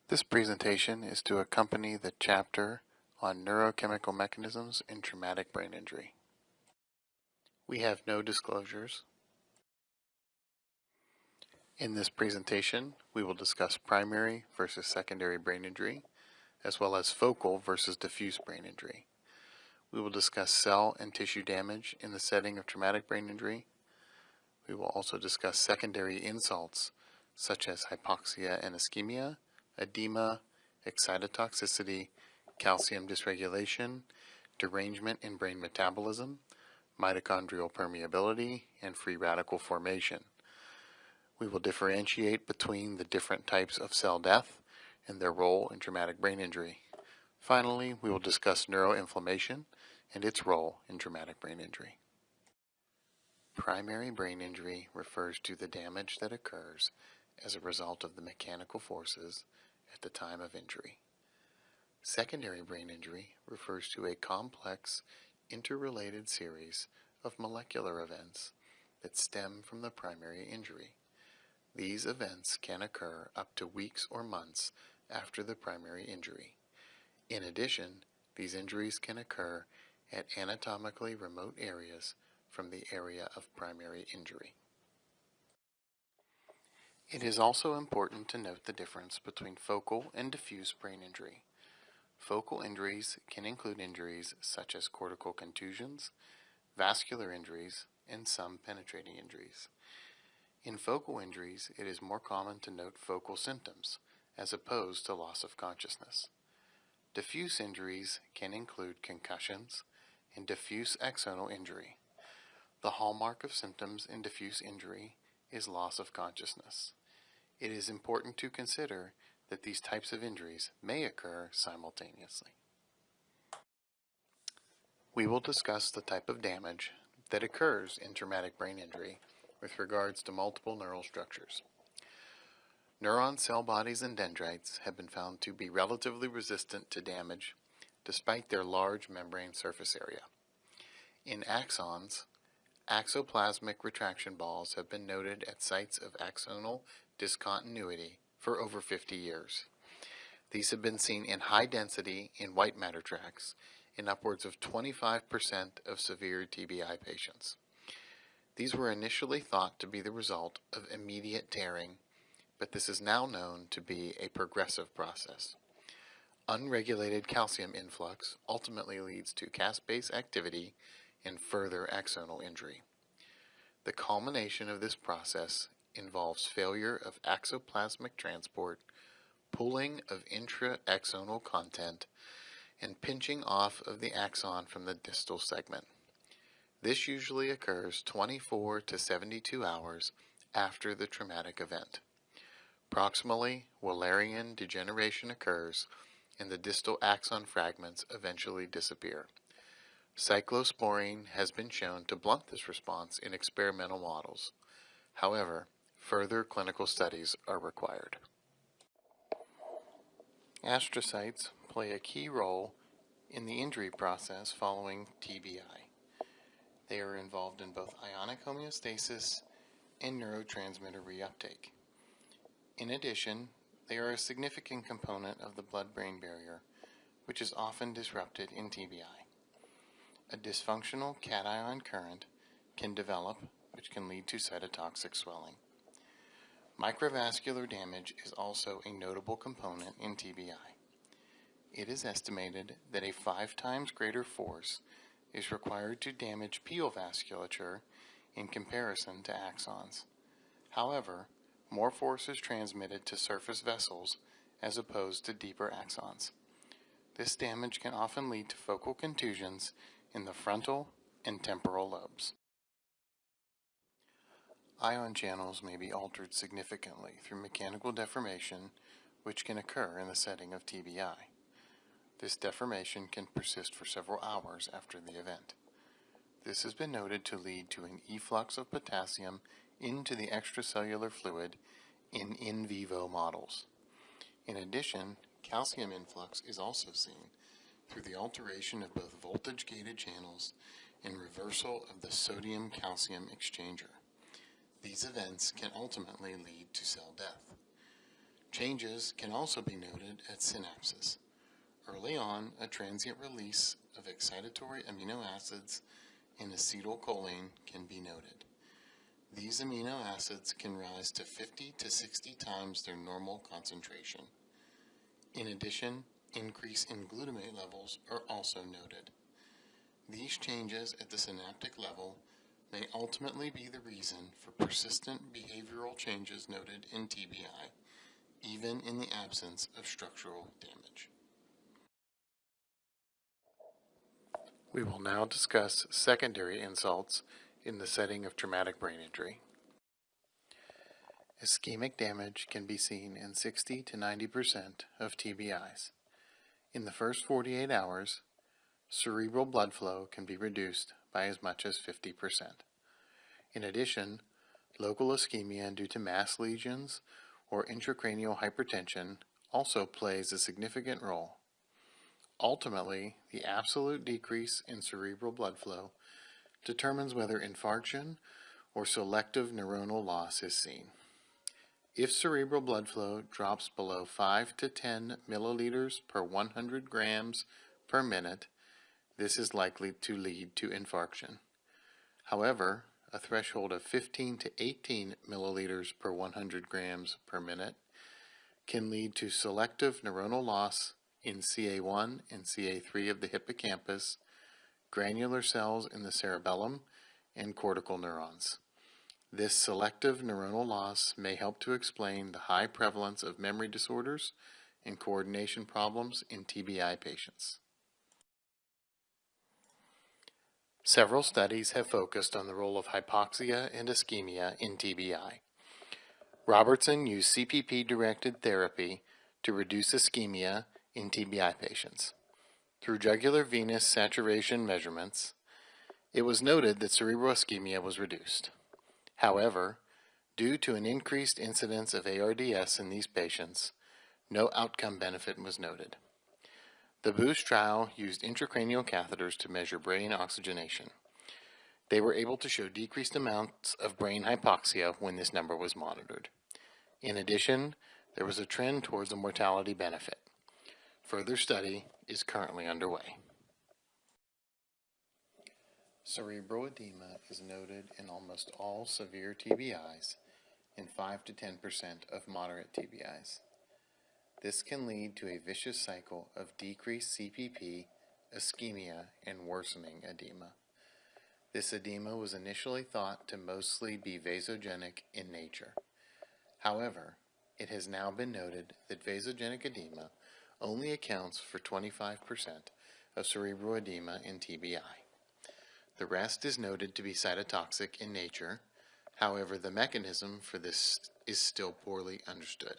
This presentation is to accompany the chapter on neurochemical mechanisms in traumatic brain injury. We have no disclosures. In this presentation, we will discuss primary versus secondary brain injury, as well as focal versus diffuse brain injury. We will discuss cell and tissue damage in the setting of traumatic brain injury. We will also discuss secondary insults, such as hypoxia and ischemia, edema, excitotoxicity, calcium dysregulation, derangement in brain metabolism, mitochondrial permeability, and free radical formation. We will differentiate between the different types of cell death and their role in traumatic brain injury. Finally, we will discuss neuroinflammation and its role in traumatic brain injury. Primary brain injury refers to the damage that occurs as a result of the mechanical forces at the time of injury. Secondary brain injury refers to a complex, interrelated series of molecular events that stem from the primary injury. These events can occur up to weeks or months after the primary injury. In addition, these injuries can occur at anatomically remote areas from the area of primary injury. It is also important to note the difference between focal and diffuse brain injury. Focal injuries can include injuries such as cortical contusions, vascular injuries, and some penetrating injuries. In focal injuries, it is more common to note focal symptoms, as opposed to loss of consciousness. Diffuse injuries can include concussions and diffuse axonal injury. The hallmark of symptoms in diffuse injury is loss of consciousness. It is important to consider that these types of injuries may occur simultaneously. We will discuss the type of damage that occurs in traumatic brain injury with regards to multiple neural structures. Neuron cell bodies and dendrites have been found to be relatively resistant to damage despite their large membrane surface area. In axons, axoplasmic retraction balls have been noted at sites of axonal discontinuity for over 50 years. These have been seen in high density in white matter tracts in upwards of 25% of severe TBI patients. These were initially thought to be the result of immediate tearing, but this is now known to be a progressive process. Unregulated calcium influx ultimately leads to caspase activity and further axonal injury. The culmination of this process involves failure of axoplasmic transport, pooling of intra-axonal content, and pinching off of the axon from the distal segment. This usually occurs 24 to 72 hours after the traumatic event. Proximally, Wallerian degeneration occurs and the distal axon fragments eventually disappear. Cyclosporine has been shown to blunt this response in experimental models. However, further clinical studies are required. Astrocytes play a key role in the injury process following TBI. They are involved in both ionic homeostasis and neurotransmitter reuptake. In addition, they are a significant component of the blood-brain barrier, which is often disrupted in TBI. A dysfunctional cation current can develop, which can lead to cytotoxic swelling. Microvascular damage is also a notable component in TBI. It is estimated that a 5 times greater force is required to damage peel vasculature in comparison to axons. However, more force is transmitted to surface vessels as opposed to deeper axons. This damage can often lead to focal contusions in the frontal and temporal lobes. Ion channels may be altered significantly through mechanical deformation, which can occur in the setting of TBI. This deformation can persist for several hours after the event. This has been noted to lead to an efflux of potassium into the extracellular fluid in vivo models. In addition, calcium influx is also seen through the alteration of both voltage-gated channels and reversal of the sodium-calcium exchanger. These events can ultimately lead to cell death. Changes can also be noted at synapses. Early on, a transient release of excitatory amino acids and acetylcholine can be noted. These amino acids can rise to 50 to 60 times their normal concentration. In addition, increase in glutamate levels are also noted. These changes at the synaptic level may ultimately be the reason for persistent behavioral changes noted in TBI, even in the absence of structural damage. We will now discuss secondary insults in the setting of traumatic brain injury. Ischemic damage can be seen in 60 to 90% of TBIs. In the first 48 hours, cerebral blood flow can be reduced by as much as 50%. In addition, local ischemia due to mass lesions or intracranial hypertension also plays a significant role. Ultimately, the absolute decrease in cerebral blood flow determines whether infarction or selective neuronal loss is seen. If cerebral blood flow drops below 5 to 10 milliliters per 100 grams per minute, this is likely to lead to infarction. However, a threshold of 15 to 18 milliliters per 100 grams per minute can lead to selective neuronal loss in CA1 and CA3 of the hippocampus, granular cells in the cerebellum, and cortical neurons. This selective neuronal loss may help to explain the high prevalence of memory disorders and coordination problems in TBI patients. Several studies have focused on the role of hypoxia and ischemia in TBI. Robertson used CPP-directed therapy to reduce ischemia in TBI patients. Through jugular venous saturation measurements, it was noted that cerebral ischemia was reduced. However, due to an increased incidence of ARDS in these patients, no outcome benefit was noted. The BOOST trial used intracranial catheters to measure brain oxygenation. They were able to show decreased amounts of brain hypoxia when this number was monitored. In addition, there was a trend towards a mortality benefit. Further study is currently underway. Cerebral edema is noted in almost all severe TBIs and 5 to 10% of moderate TBIs. This can lead to a vicious cycle of decreased CPP, ischemia, and worsening edema. This edema was initially thought to mostly be vasogenic in nature. However, it has now been noted that vasogenic edema only accounts for 25% of cerebral edema in TBI. The rest is noted to be cytotoxic in nature. However, the mechanism for this is still poorly understood.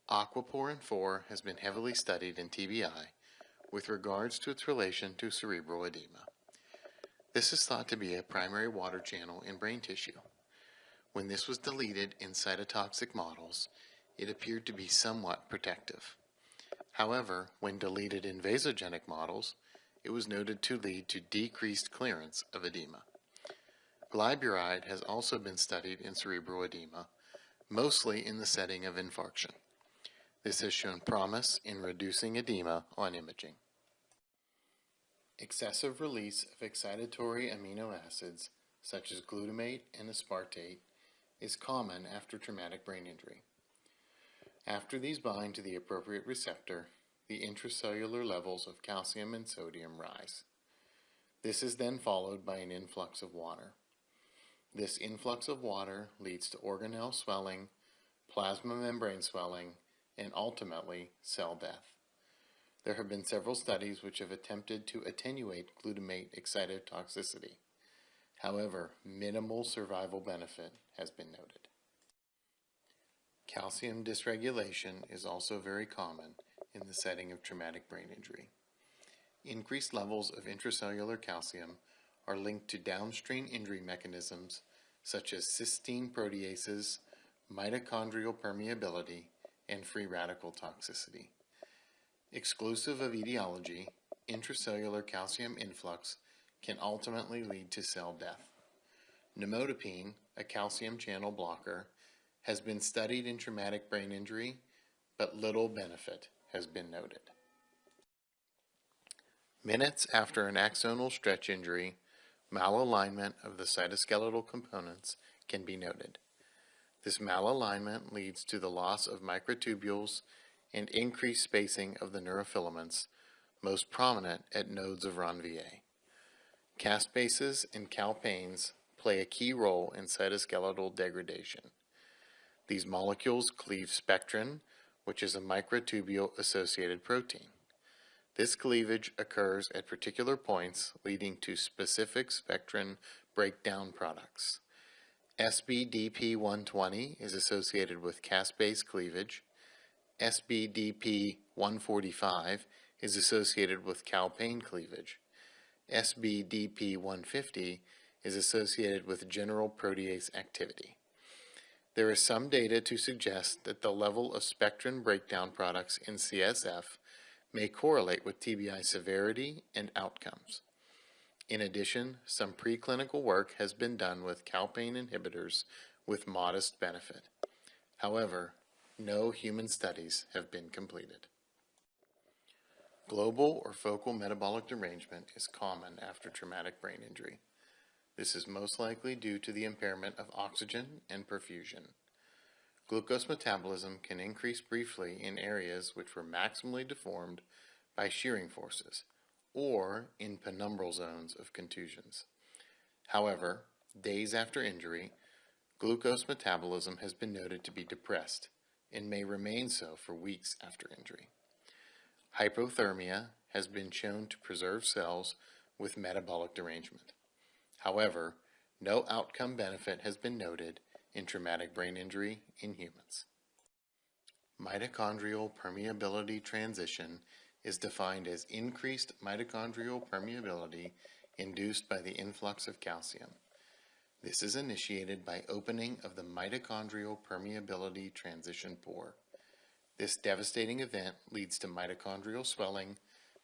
Aquaporin 4 has been heavily studied in TBI with regards to its relation to cerebral edema. This is thought to be a primary water channel in brain tissue. When this was deleted in cytotoxic models, it appeared to be somewhat protective. However, when deleted in vasogenic models, it was noted to lead to decreased clearance of edema. Glyburide has also been studied in cerebral edema, mostly in the setting of infarction. This has shown promise in reducing edema on imaging. Excessive release of excitatory amino acids, such as glutamate and aspartate, is common after traumatic brain injury. After these bind to the appropriate receptor, the intracellular levels of calcium and sodium rise. This is then followed by an influx of water. This influx of water leads to organelle swelling, plasma membrane swelling, and ultimately cell death. There have been several studies which have attempted to attenuate glutamate excitotoxicity. However, minimal survival benefit has been noted. Calcium dysregulation is also very common in the setting of traumatic brain injury. Increased levels of intracellular calcium are linked to downstream injury mechanisms such as cysteine proteases, mitochondrial permeability, and free radical toxicity. Exclusive of etiology, intracellular calcium influx can ultimately lead to cell death. Nimodipine, a calcium channel blocker, has been studied in traumatic brain injury, but little benefit has been noted. Minutes after an axonal stretch injury, malalignment of the cytoskeletal components can be noted. This malalignment leads to the loss of microtubules and increased spacing of the neurofilaments, most prominent at nodes of Ranvier. Caspases and calpains play a key role in cytoskeletal degradation. These molecules cleave spectrin, which is a microtubule-associated protein. This cleavage occurs at particular points, leading to specific spectrin breakdown products. SBDP120 is associated with caspase cleavage. SBDP145 is associated with calpain cleavage. SBDP150 is associated with general protease activity. There is some data to suggest that the level of spectrin breakdown products in CSF may correlate with TBI severity and outcomes. In addition, some preclinical work has been done with calpain inhibitors with modest benefit. However, no human studies have been completed. Global or focal metabolic derangement is common after traumatic brain injury. This is most likely due to the impairment of oxygen and perfusion. Glucose metabolism can increase briefly in areas which were maximally deformed by shearing forces or in penumbral zones of contusions. However, days after injury, glucose metabolism has been noted to be depressed and may remain so for weeks after injury. Hypothermia has been shown to preserve cells with metabolic derangement. However, no outcome benefit has been noted in traumatic brain injury in humans. Mitochondrial permeability transition is defined as increased mitochondrial permeability induced by the influx of calcium. This is initiated by opening of the mitochondrial permeability transition pore. This devastating event leads to mitochondrial swelling,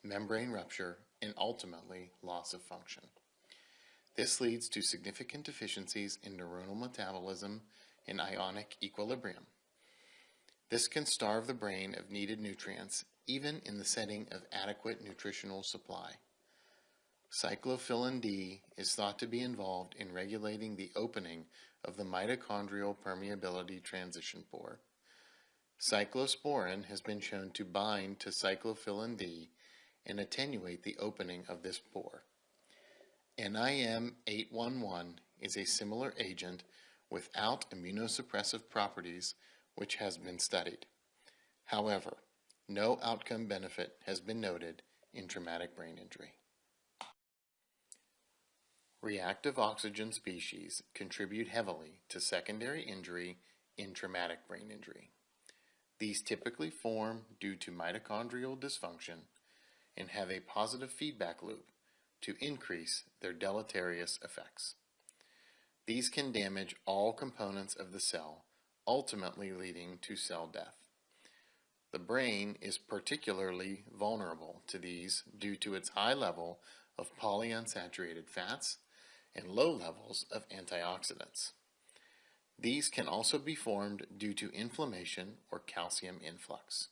membrane rupture, and ultimately loss of function. This leads to significant deficiencies in neuronal metabolism and ionic equilibrium. This can starve the brain of needed nutrients, even in the setting of adequate nutritional supply. Cyclophilin D is thought to be involved in regulating the opening of the mitochondrial permeability transition pore. Cyclosporin has been shown to bind to cyclophilin D and attenuate the opening of this pore. NIM-811 is a similar agent without immunosuppressive properties which has been studied. However, no outcome benefit has been noted in traumatic brain injury. Reactive oxygen species contribute heavily to secondary injury in traumatic brain injury. These typically form due to mitochondrial dysfunction and have a positive feedback loop to increase their deleterious effects. These can damage all components of the cell, ultimately leading to cell death. The brain is particularly vulnerable to these due to its high level of polyunsaturated fats and low levels of antioxidants. These can also be formed due to inflammation or calcium influx.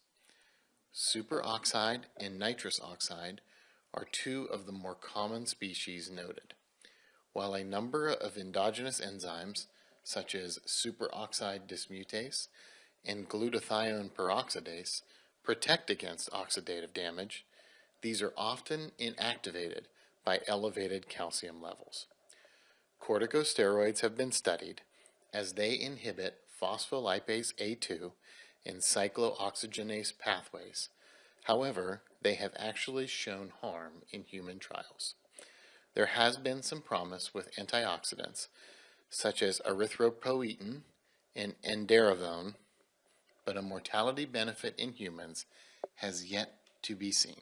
Superoxide and nitrous oxide are two of the more common species noted, while a number of endogenous enzymes, such as superoxide dismutase and glutathione peroxidase, protect against oxidative damage. These are often inactivated by elevated calcium levels. Corticosteroids have been studied as they inhibit phospholipase A2 and cyclooxygenase pathways. However, they have actually shown harm in human trials. There has been some promise with antioxidants, such as erythropoietin and enderivone, but a mortality benefit in humans has yet to be seen.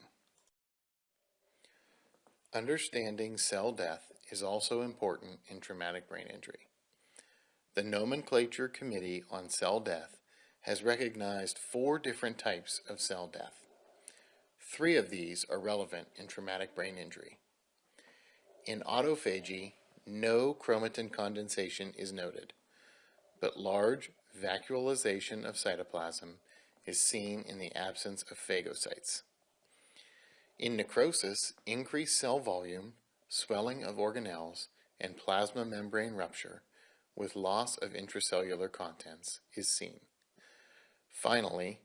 Understanding cell death is also important in traumatic brain injury. The Nomenclature Committee on Cell Death has recognized 4 different types of cell death. 3 of these are relevant in traumatic brain injury. In autophagy, no chromatin condensation is noted, but large vacuolization of cytoplasm is seen in the absence of phagocytes. In necrosis, increased cell volume, swelling of organelles, and plasma membrane rupture with loss of intracellular contents is seen. Finally,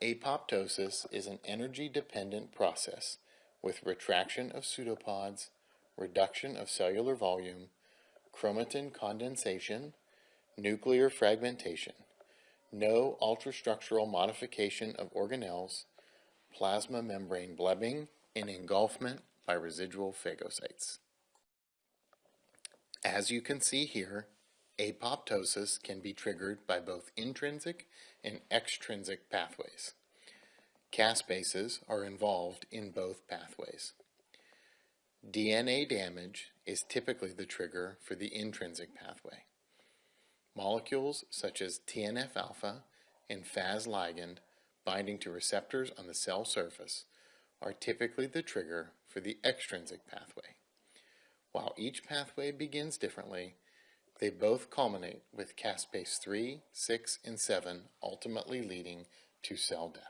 apoptosis is an energy-dependent process with retraction of pseudopods, reduction of cellular volume, chromatin condensation, nuclear fragmentation, no ultrastructural modification of organelles, plasma membrane blebbing, and engulfment by residual phagocytes. As you can see here, apoptosis can be triggered by both intrinsic and extrinsic pathways. Caspases are involved in both pathways. DNA damage is typically the trigger for the intrinsic pathway. Molecules such as TNF-alpha and Fas ligand binding to receptors on the cell surface are typically the trigger for the extrinsic pathway. While each pathway begins differently, they both culminate with caspase 3, 6, and 7 ultimately leading to cell death.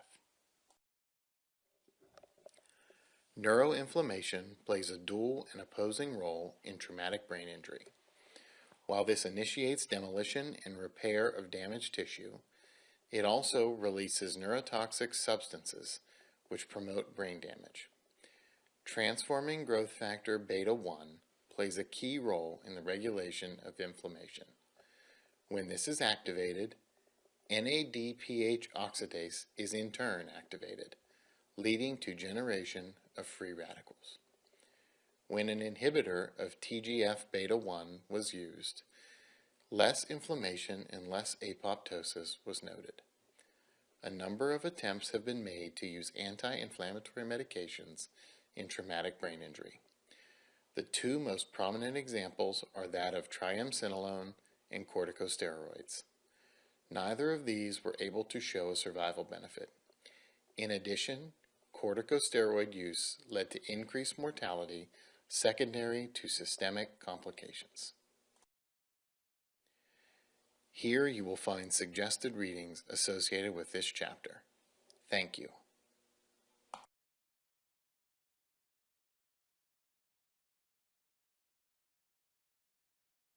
Neuroinflammation plays a dual and opposing role in traumatic brain injury. While this initiates demolition and repair of damaged tissue, it also releases neurotoxic substances which promote brain damage. Transforming growth factor beta 1 plays a key role in the regulation of inflammation. When this is activated, NADPH oxidase is in turn activated, leading to generation of free radicals. When an inhibitor of TGF-beta 1 was used, less inflammation and less apoptosis was noted. A number of attempts have been made to use anti-inflammatory medications in traumatic brain injury. The two most prominent examples are that of triamcinolone and corticosteroids. Neither of these were able to show a survival benefit. In addition, corticosteroid use led to increased mortality secondary to systemic complications. Here you will find suggested readings associated with this chapter. Thank you.